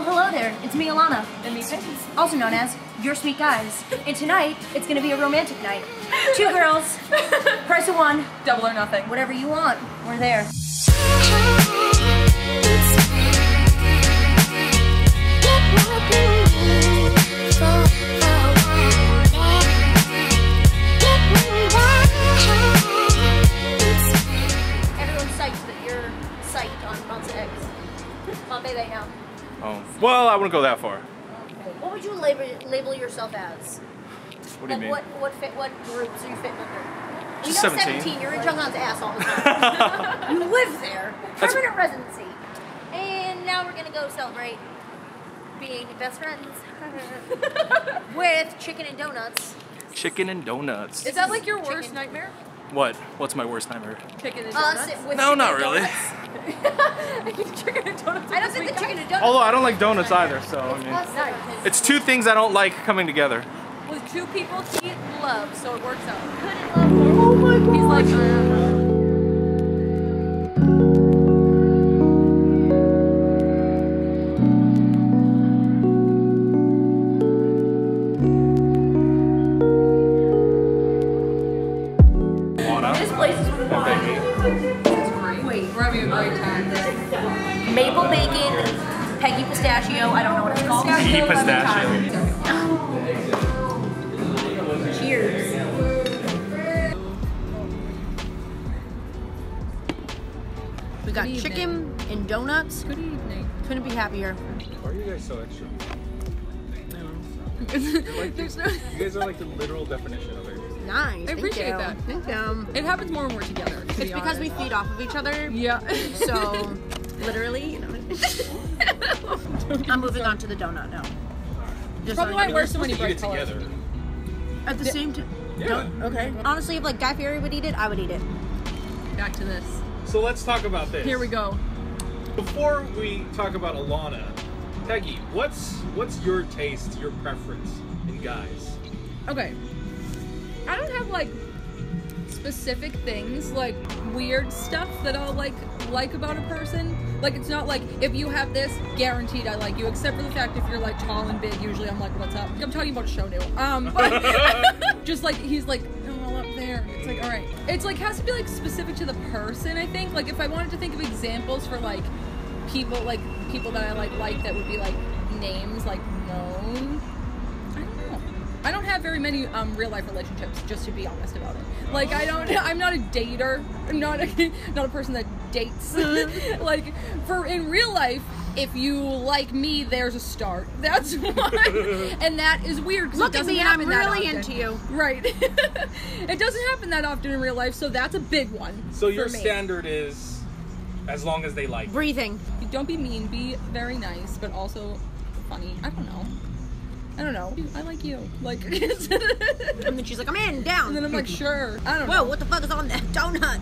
hello there. It's me, Ilanna. And me, Peggy. Also known as YourSweetGuys. And tonight, it's gonna be a romantic night. 2 girls, price of 1. Double or nothing. Whatever you want, we're there. Everyone's psyched that you're psyched on Monster X. On Baby now. Oh, well, I wouldn't go that far. What would you label yourself as? What do you mean? What groups are you fitting under? We Just know 17. You're in Junghan's ass all the time. You live there. Permanent residency. And now we're gonna go celebrate being best friends with chicken and donuts. Chicken and donuts. Is that like your worst nightmare? What? What's my worst nightmare? Chicken and donuts? No, not really. Chicken and donuts. I don't think the chicken and donuts. Although I don't like donuts either, so I mean, it's 2 things I don't like coming together. With 2 people, he love, so it works out. Couldn't love more. Oh my god. He's like, This place is wild. it's great. Wait, we're having a great time. Maple bacon, Peggy pistachio. I don't know what it's called. Pea pistachio. Cheers. We got Good chicken and donuts. Good evening. Couldn't be happier. Why are you guys so extra? There's no... You guys are like the literal definition of it. Nice. I appreciate Thank that. you. Thank you. It happens more when we're together. It's because we feed off of each other. Yeah. So, literally, you know. I'm moving on to the donut now. Just Probably why I wear so many Eat bright it colors. together. at the same time. Yeah. Okay. Honestly, if like Guy Fieri would eat it, I would eat it. Back to this. So let's talk about this. Here we go. Before we talk about Ilanna, Peggy, what's your taste, your preference in guys? Okay. I don't have like specific things, like weird stuff that I'll like about a person. Like it's not like if you have this, guaranteed I like you, except for the fact if you're like tall and big, usually I'm like, what's up? I'm talking about a show new. But just like he's like, oh, up there. It's like, all right. It's like has to be like specific to the person, I think. Like if I wanted to think of examples for like people that I like that would be like names like known. I don't have very many real life relationships, just to be honest about it. Like I'm not a dater. I'm not a person that dates. Like in real life, if you like me, there's a start. That's one. And that is weird. Look at me, I'm really into you. Right. It doesn't happen that often in real life, so that's a big one. So your for me. standard is as long as they like. Breathing. Don't be mean, be very nice, but also funny. I don't know. I like you. Like, And then she's like, I'm in, down. and then I'm like, sure. I don't know. Whoa, what the fuck is on that donut?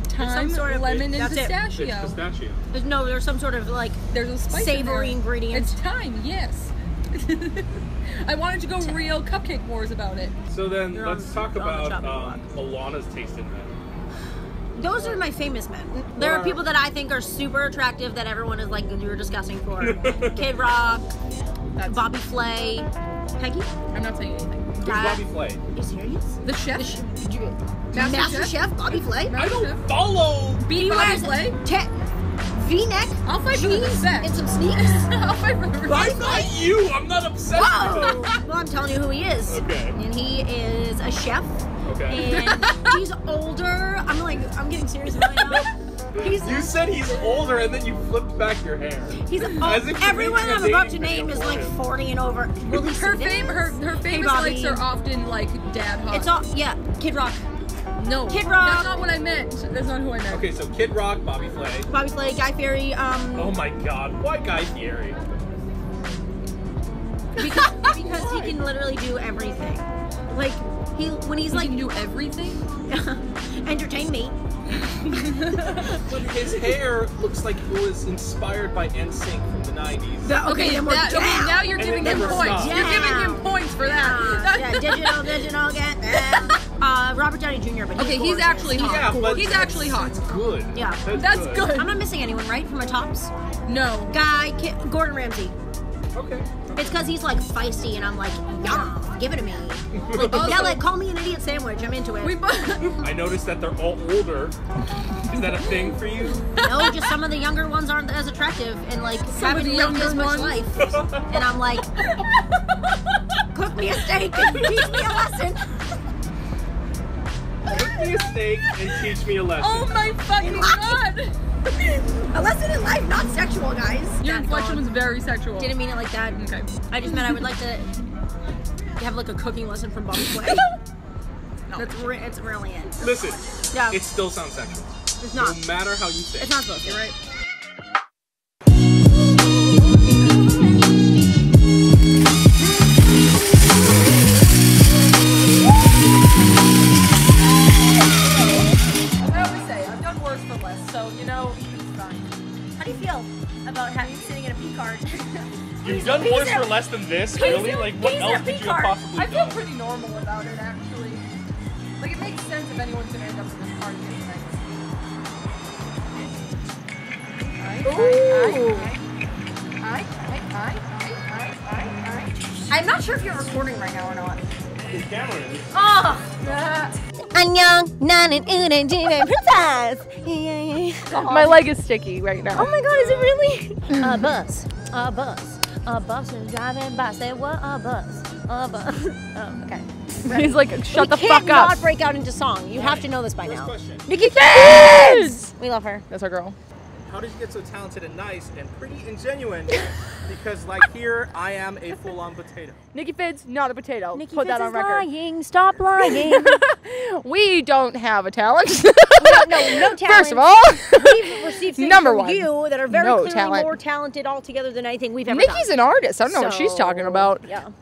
Thyme, sort of- lemon, and that's it. pistachio. It's pistachio. There's some sort of like There's a spice savory in there. ingredient. It's thyme, yes. I wanted to go real cupcake wars about it. So then You're let's on- talk on the about chopping block. Ilanna's taste in men. Those are my famous men. There are people that I think are super attractive that everyone is like, you're disgusting for. Kid Rock, Bobby Flay, Peggy? I'm not saying anything. Who's Bobby Flay? Are you serious? The chef? Master Chef Bobby Flay? I don't follow. Beat Bobby Flay? V-neck, I'll fight for the jeans, respect. and some sneakers. I'll fight for the I'm respect. not you. I'm not obsessed Whoa! with him. Well, I'm telling you who he is. Okay. And he is a chef. Okay. And he's older. I'm getting serious right now. You said he's older, and then you flipped back your hair. He's As if you're everyone making a I'm about to dating name video is for like him. 40 and over. Will he Her see this? famous Bobby. likes are often like dad hot. It's all Kid Rock. No. Kid Rock. That's not what I meant. That's not who I meant. Okay, so Kid Rock, Bobby Flay. Bobby Flay, Guy Fieri. Oh my God, why Guy Fieri? Because he can literally do everything. Like when he's He like can do everything. entertain me. But his hair looks like it was inspired by NSYNC from the 90s. Okay, now you're And giving it him never points. stopped. You're giving him points for that. Yeah, digital, get down. Robert Downey Jr. But Okay, he's gorgeous. actually hot. Yeah, but He's actually hot. That's good. Yeah. That's good. I'm not missing anyone, right? From my tops. No. Gordon Ramsay. Okay. It's because he's like feisty, and I'm like, yum, give it to me. Like, yell it, call me an idiot sandwich. I'm into it. I noticed that they're all older. Is that a thing for you? No, just some of the younger ones aren't as attractive, and like haven't lived as much life. And I'm like, cook me a steak and teach me a lesson. Cook me a steak and teach me a lesson. Oh my fucking god! A lesson in life, not sexual, guys. Your inflection was very sexual. Didn't mean it like that. Okay. I just meant I would like to have like a cooking lesson from Bobby Flay. No. It's really it. Listen, Yeah. it still sounds sexual. It's not. No matter how you say it. It's not supposed to. You're right. I always say, I've done worse for less, so, you know, it's fine. How do you feel about sitting in a P card? You've done worse for less than this, really? Like, what he's a else could you have P-card. possibly I feel done? pretty normal about it, actually. Like, it makes sense if anyone's gonna end up in this party tonight. I'm not sure if you're recording right now or not. His camera is. Oh! Annyeong, nanan, unan, jimin, princess! My leg is sticky right now. Oh my god, is it really? A bus is driving by. Say what? A bus. Oh, okay. He's like, shut the We fuck can't not up. break out into song. You have to know this by First now. question. Nikki Fizz! We love her. That's our girl. How did you get so talented and nice and pretty and genuine? Because, like, here, I am a full-on potato. Nikki Fid's not a potato. Nikki Put Fizz that on is record. lying. Stop lying. We don't have a talent. no talent. First of all, We've received things Number from one. you that are very No clearly talent. more talented altogether than anything we've ever Nikki's done. an artist. I don't know what she's talking about. Yeah. In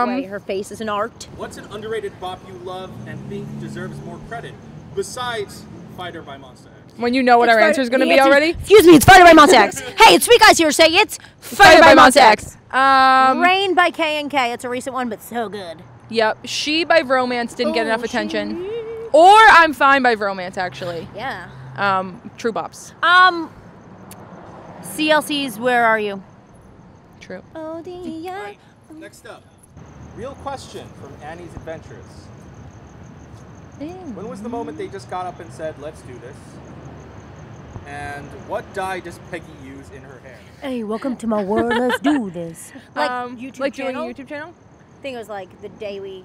every way, her face is an art. What's an underrated bop you love and think deserves more credit, besides Fighter by Monsta X? When you know what our answer is going to be already. Excuse me, it's Fighter by Monsta X. Hey, it's Sweet Guys here. Say it's Fighter by Monsta X. Rain by K&K. It's a recent one, but so good. Yep. She by Romance didn't get Oh, enough attention. Or I'm Fine by Romance, actually. Yeah. True Bops. CLC's Where Are You? True. Right. Next up, real question from Annie's Adventures. When was the moment they just got up and said, "Let's do this"? And what dye does Peggy use in her hair? Hey, welcome to my world. Let's do this. Like YouTube like channel. doing a YouTube channel? I think it was like the day we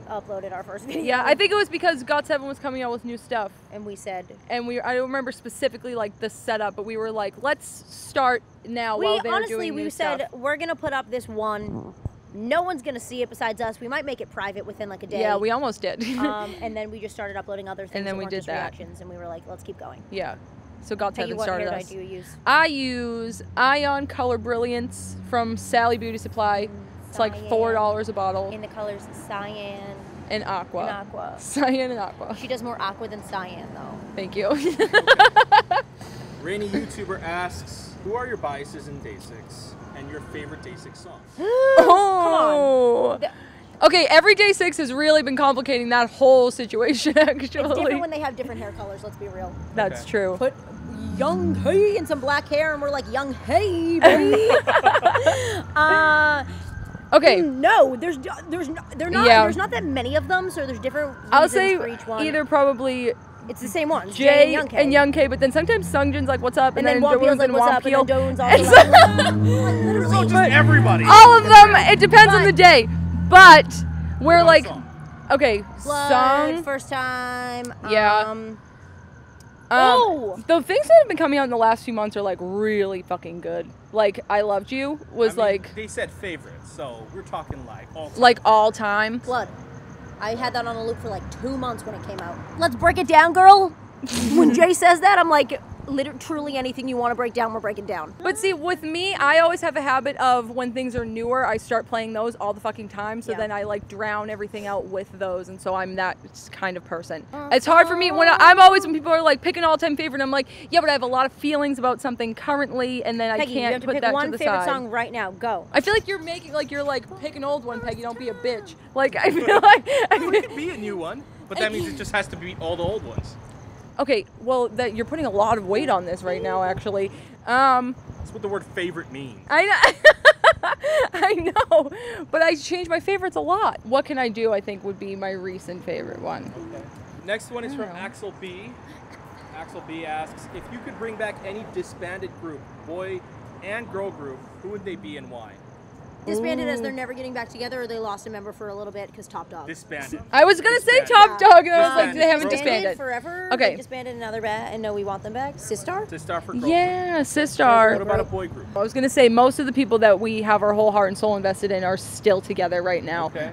uploaded our first video. Yeah, I think it was because GOT7 was coming out with new stuff. And we said. And I don't remember specifically like the setup, but we were like, let's start now while they're doing new stuff. We said we're gonna put up this one. No one's gonna see it besides us. We might make it private within like a day. Yeah, we almost did. And then we just started uploading other things. And then we weren't did just that. reactions, and we were like, let's keep going. Yeah. So Peggy, GOT7 what started hair us. dye do you use? I use Ion Color Brilliance from Sally Beauty Supply. It's like $4 a bottle. In the colors cyan And aqua. and aqua. Cyan and aqua. She does more aqua than cyan, though. Thank you. Rainy YouTuber asks, who are your biases in Day 6 and your favorite Day 6 songs? Oh. Come on. Okay, every Day 6 has really been complicating that whole situation, actually. It's different when they have different hair colors, let's be real. That's Okay. true. Put young hey and some black hair, and we're like, young hey, baby. Okay. No, they're not. Yeah. There's not that many of them, so there's different reasons I'll say for each one. either probably It's the same ones. Jay and Young K. but then sometimes Sungjin's like, what's up? And then Wampiel's Doon's like, and what's up? And then Wampiel. Doon's also like, literally. So just everybody. All of them, it depends on the day. But we're One like, song. okay, Blood, song. first time. Yeah. Oh! The things that have been coming out in the last few months are like really fucking good. Like I Loved You was like They said favorites, so we're talking like all time. like all time. Blood. I had that on a loop for like 2 months when it came out. Let's break it down, girl. When Jay says that, I'm like, truly anything you want to break down, we're breaking down. But see, with me, I always have a habit of when things are newer, I start playing those all the fucking time. So then I like drown everything out with those, and so I'm that kind of person. It's hard for me when when people are like pick an all-time favorite. I'm like, yeah, but I have a lot of feelings about something currently, and then Peggy, I can't put that to the side. you have to pick one favorite song right now. Go. I feel like you're making like you're like pick an old one, Peggy. Don't be a bitch. Like I feel like it could be a new one, but that means it just has to beat all the old ones. Okay, well, that you're putting a lot of weight on this right now, actually. That's what the word favorite means. I know, I know, but I change my favorites a lot. What can I do? I think would be my recent favorite one. Okay. Next one is from Axel B. Axel B asks, if you could bring back any disbanded group, boy and girl group, who would they be and why? Disbanded as they're never getting back together, or they lost a member for a little bit because Top Dog. Disbanded. I was gonna say Top Dog, and I was like, they haven't disbanded forever. Okay. They disbanded another band, and no, we want them back. Sistar. Sistar for girl yeah, group. Sistar. What about a boy group? I was gonna say most of the people that we have our whole heart and soul invested in are still together right now. Okay.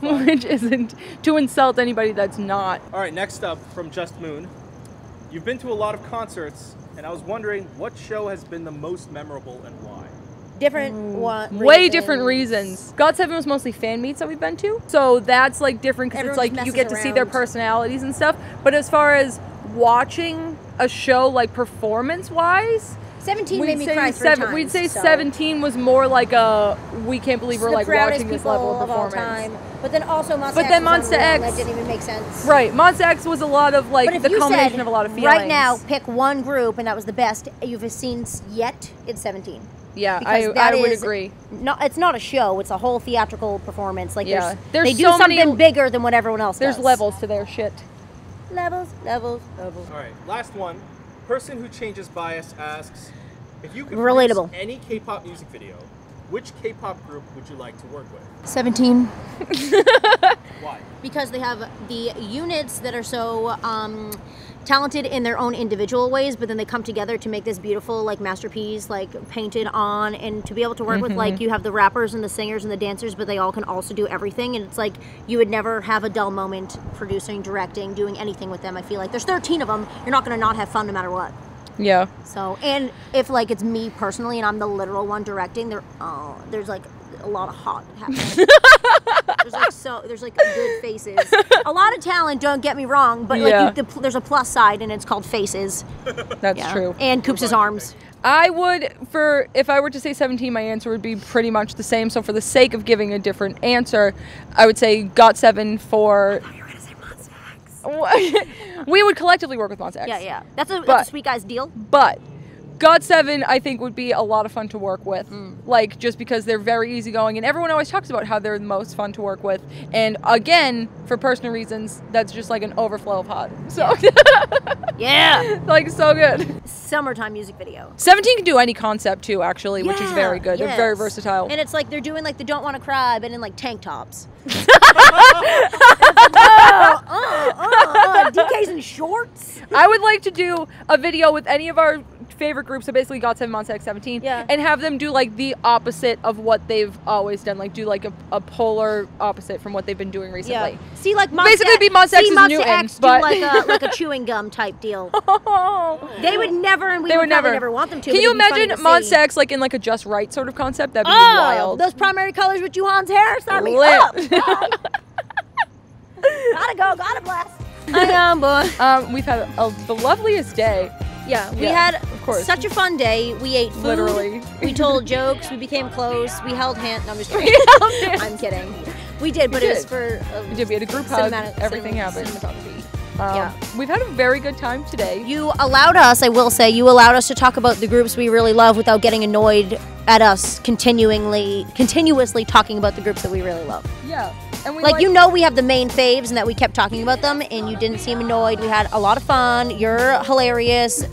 Which isn't to insult anybody that's not. All right, next up from Just Moon. You've been to a lot of concerts, and I was wondering what show has been the most memorable and why? Different way different reasons. God7 was mostly fan meets that we've been to, so that's like different because it's like you get to see their personalities and stuff. But as far as watching a show like performance wise, 17 made me cry 3 times. We'd say 17 was more like a we can't believe we're like watching this level of performance. All time. But then also Monsta X. But then Monsta X, that didn't even make sense. Right, Monsta X was a lot of like the culmination of a lot of feelings. Right now, pick one group, and that was the best you've seen yet. It's 17. Yeah, I would agree. It's not a show; it's a whole theatrical performance. Like there's they do something bigger than what everyone else does. There's levels to their shit. Levels. All right, last one. Person who changes bias asks, if you could relatable produce any K-pop music video, which K-pop group would you like to work with? 17. Why? Because they have the units that are so talented in their own individual ways, but then they come together to make this beautiful like masterpiece, like painted on, and to be able to work with like you have the rappers and the singers and the dancers, but they all can also do everything, and it's like you would never have a dull moment producing, directing, doing anything with them. I feel like there's 13 of them. You're not going to not have fun no matter what. Yeah. So, and if like it's me personally and I'm the literal one directing, there's like a lot of hot happening. there's like good faces. A lot of talent, don't get me wrong, but like there's a plus side, and it's called faces. That's true. And Coops' arms. I would, if I were to say 17, my answer would be pretty much the same. So for the sake of giving a different answer, I would say GOT7 for... I thought you were going to say Monsta X. We would collectively work with Monsta X. Yeah. That's a Sweet Guys deal. But GOT7, I think, would be a lot of fun to work with. Like, just because they're very easygoing, and everyone always talks about how they're the most fun to work with. And again, for personal reasons, that's just like an overflow of hot. So, yeah. Like, so good. Summertime music video. 17 can do any concept, too, actually, which is very good. They're very versatile. And it's like they're doing like the Don't Want to Cry, but in like tank tops. DK's in shorts. I would like to do a video with any of our favorite groups, so basically GOT7, Monsta X, 17, and have them do like the opposite of what they've always done, like do like a polar opposite from what they've been doing recently. Yeah. See, like basically be Monsta X's new X, but like a chewing gum type deal. They would never, and we would never want them to. Can you imagine Monsta X like in like a Just Right sort of concept? That'd be wild. Those primary colors with Juhan's hair, start me up. Gotta go, gotta blast. I am, boy. We've had the loveliest day. Yeah, we had such a fun day. We ate food. Literally. We told jokes. We became close. We held hands. No, I'm just kidding. I'm kidding. We did, but it was for we did. We had a group hug. Everything happened. We've had a very good time today. You allowed us, I will say, to talk about the groups we really love without getting annoyed at us continuously talking about the groups that we really love. Yeah. And we we have the main faves and that we kept talking about them, and you didn't seem annoyed. We had a lot of fun. You're hilarious.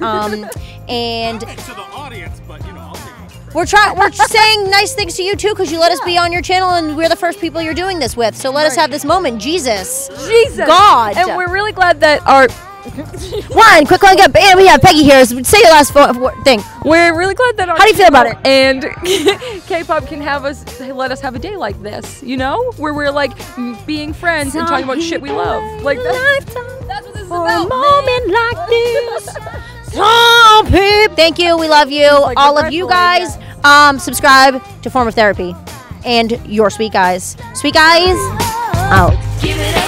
And to the audience, but I'll take we're saying nice things to you too, because you let us be on your channel, and we're the first people you're doing this with. So let us have this moment. Jesus, God, and we're really glad that our one quick one. And we have Peggy here. Say your last thing. We're really glad that our how do you feel about it? And K-pop can let us have a day like this, where we're like being friends and talking about shit we love. Like that's what this is about. A moment like this. Oh, peep. Thank you. We love you. Like all of you guys. Subscribe to Form of Therapy and Your Sweet Guys. Sweet Guys, out. Give it up.